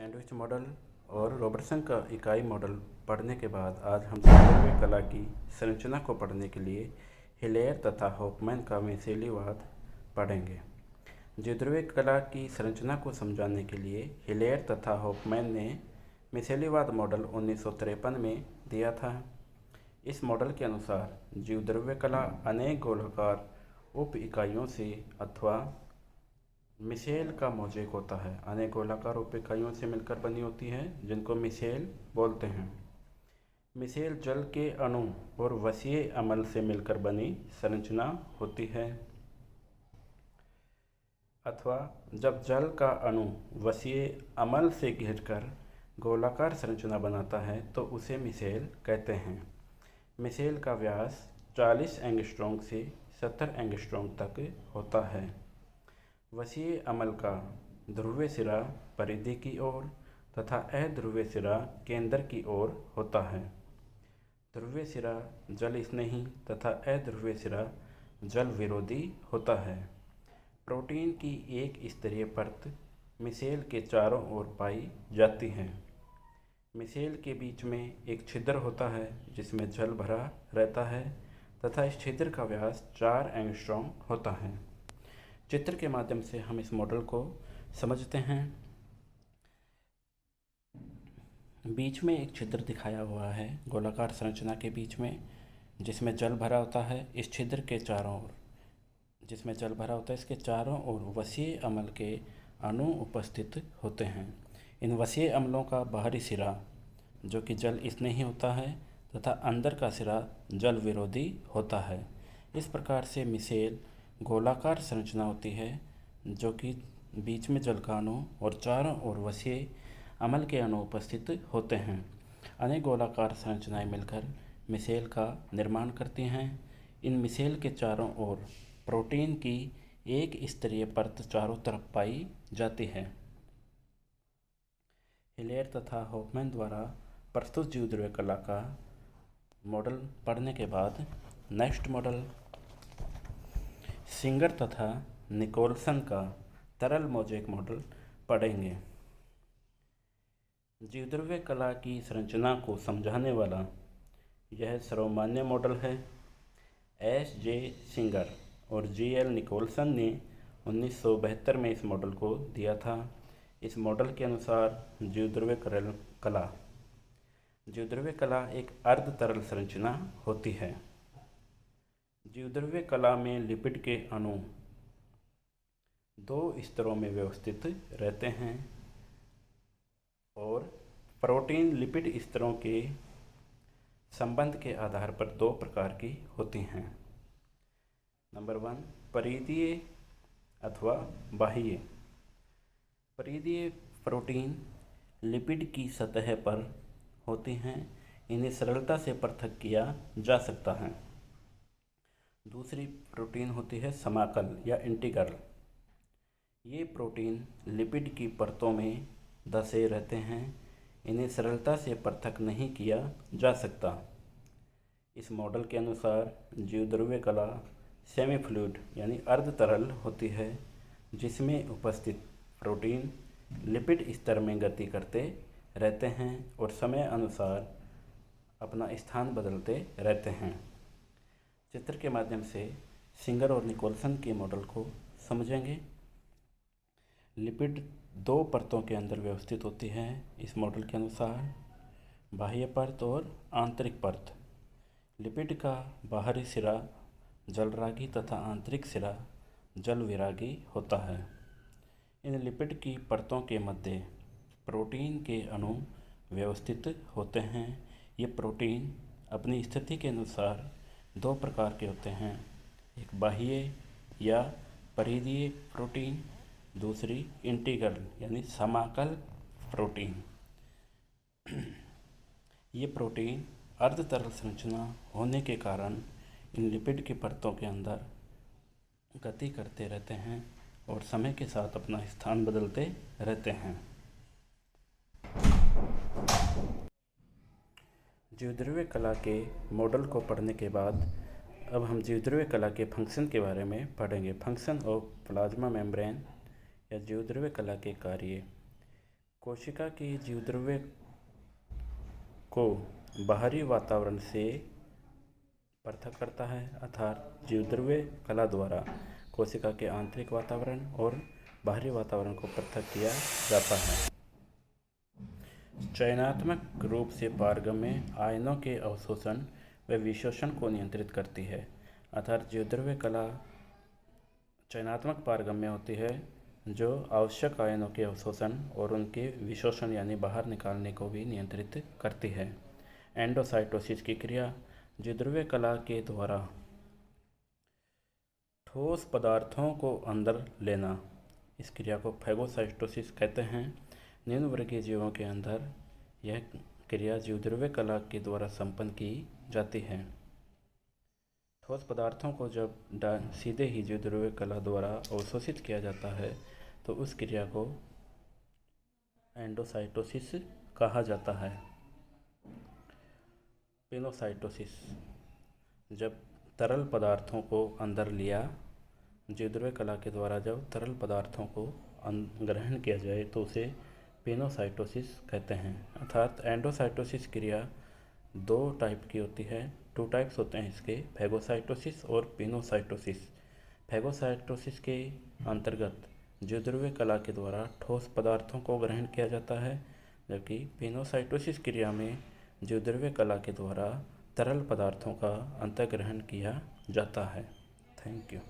Sandwich model और Robertson का इकाई मॉडल पढ़ने के बाद आज हम द्विध्रुवीय कला की संरचना को पढ़ने के लिए हिलेयर तथा हॉफमैन का मिसेलीवाद पढ़ेंगे। द्विध्रुवीय कला की संरचना को समझाने के लिए हिलेयर तथा हॉफमैन ने मिसेलीवाद मॉडल 1953 में दिया था। इस मॉडल के अनुसार द्विध्रुवीय कला अनेक गोलाकार उप इकाइयों से अथवा मिसेल का मोज़ेक होता है। अनेक गोलाकार उप इकाइयों से मिलकर बनी होती है जिनको मिसेल बोलते हैं। मिसेल जल के अणु और वसीय अम्ल से मिलकर बनी संरचना होती है। अथवा जब जल का अणु वसीय अम्ल से घिरकर गोलाकार संरचना बनाता है तो उसे मिसेल कहते हैं। मिसेल का व्यास 40 एंगस्ट्रॉम से 70 एंगस्ट्रॉम तक होता है। वसीय अम्ल का ध्रुवीय सिरा परिधि की ओर तथा अध्रुवीय सिरा केंद्र की ओर होता है। ध्रुवीय सिरा जल स्नेही तथा अध्रुवीय सिरा जल विरोधी होता है। प्रोटीन की एक स्तरीय परत मिसेल के चारों ओर पाई जाती है। मिसेल के बीच में एक छिद्र होता है जिसमें जल भरा रहता है तथा इस छिद्र का व्यास 4 एंगस्ट्रॉम होता है। चित्र के माध्यम से हम इस मॉडल को समझते हैं। बीच में एक छिद्र दिखाया हुआ है गोलाकार संरचना के बीच में जिसमें जल भरा होता है। इस छिद्र के चारों ओर जिसमें जल भरा होता है इसके चारों ओर वसीय अम्ल के अणु उपस्थित होते हैं। इन वसीय अम्लों का बाहरी सिरा जो कि जल स्नेही होता है तथा अंदर का सिरा जल विरोधी होता है। इस प्रकार से मिसेल गोलाकार संरचना होती है जो कि बीच में जल का अणु और चारों ओर वसीय अम्ल के अणु उपस्थित होते हैं। अनेक गोलाकार संरचनाएं मिलकर मिसेल का निर्माण करती हैं। इन मिसेल के चारों ओर प्रोटीन की एक स्तरीय परत चारों तरफ पाई जाती है। हिलेयर तथा हॉफमैन द्वारा प्रस्तुत द्विध्रुवीय कला का मॉडल पढ़ने के बाद नेक्स्ट मॉडल सिंगर तथा निकोलसन का तरल मोज़ेक मॉडल पढ़ेंगे। द्विध्रुवीय कला की संरचना को समझाने वाला यह सर्वमान्य मॉडल है। S.J. सिंगर और G.L. निकोलसन ने 1972 में इस मॉडल को दिया था। इस मॉडल के अनुसार द्विध्रुवीय कला एक अर्ध तरल संरचना होती है। द्विध्रुवीय कला में लिपिड के अणु 2 स्तरों में व्यवस्थित रहते हैं और प्रोटीन लिपिड स्तरों के संबंध के आधार पर 2 प्रकार की होती हैं। नंबर 1 परिधीय अथवा बाह्य। परिधीय प्रोटीन लिपिड की सतह पर होती हैं। इन्हें सरलता से पृथक किया जा सकता है। दूसरी प्रोटीन होती है समाकल या इंटीग्रल। ये प्रोटीन लिपिड की परतों में धंसे रहते हैं। इन्हें सरलता से पृथक नहीं किया जा सकता। इस मॉडल के अनुसार द्विध्रुवीय कला सेमी फ्लूइड यानी अर्ध तरल होती है जिसमें उपस्थित प्रोटीन लिपिड स्तर में गति करते रहते हैं और समय अनुसार अपना स्थान बदलते रहते हैं। चित्र के माध्यम से सिंगर और निकोलसन के मॉडल को समझेंगे। लिपिड 2 परतों के अंदर व्यवस्थित होती है। इस मॉडल के अनुसार बाह्य परत और आंतरिक परत। लिपिड का बाहरी सिरा जलरागी तथा आंतरिक सिरा जल विरागी होता है। इन लिपिड की परतों के मध्य प्रोटीन के अणु व्यवस्थित होते हैं। ये प्रोटीन अपनी स्थिति के अनुसार 2 प्रकार के होते हैं, एक बाह्य या परिधीय प्रोटीन, दूसरी इंटीग्रल यानी समाकल प्रोटीन। ये प्रोटीन अर्ध तरल संरचना होने के कारण इन लिपिड की परतों के अंदर गति करते रहते हैं और समय के साथ अपना स्थान बदलते रहते हैं। द्विध्रुवीय कला के मॉडल को पढ़ने के बाद अब हम द्विध्रुवीय कला के फंक्शन के बारे में पढ़ेंगे। फंक्शन ऑफ प्लाज्मा मेम्ब्रेन या द्विध्रुवीय कला के कार्य। कोशिका की जीवद्रव्य को बाहरी वातावरण से पृथक करता है, अर्थात जीवद्रव्य कला द्वारा कोशिका के आंतरिक वातावरण और बाहरी वातावरण को पृथक किया जाता है। चयनात्मक रूप से पारगम्य आयनों के अवशोषण व विशोषण को नियंत्रित करती है, अर्थात जीवद्रव्य कला चयनात्मक पारगम्य होती है जो आवश्यक आयनों के अवशोषण और उनके विशोषण यानी बाहर निकालने को भी नियंत्रित करती है। एंडोसाइटोसिस की क्रिया जीवद्रव्य कला के द्वारा ठोस पदार्थों को अंदर लेना, इस क्रिया को फैगोसाइटोसिस कहते हैं। निम्न वर्गीय जीवों के अंदर यह क्रिया जीवद्रव्य कला के द्वारा संपन्न की जाती है। ठोस पदार्थों को जब सीधे ही जीवद्रव्य कला द्वारा अवशोषित किया जाता है तो उस क्रिया को एंडोसाइटोसिस कहा जाता है। पिनोसाइटोसिस, जब तरल पदार्थों को अंदर लिया, जीवद्रव्य कला के द्वारा जब तरल पदार्थों को ग्रहण किया जाए तो उसे पिनोसाइटोसिस कहते हैं। अर्थात एंडोसाइटोसिस क्रिया दो टाइप की होती है, 2 टाइप्स होते हैं इसके, फैगोसाइटोसिस और पिनोसाइटोसिस। फैगोसाइटोसिस के अंतर्गत जीवद्रव्य कला के द्वारा ठोस पदार्थों को ग्रहण किया जाता है, जबकि पिनोसाइटोसिस क्रिया में जीवद्रव्य कला के द्वारा तरल पदार्थों का अंतर्ग्रहण किया जाता है। Thank you.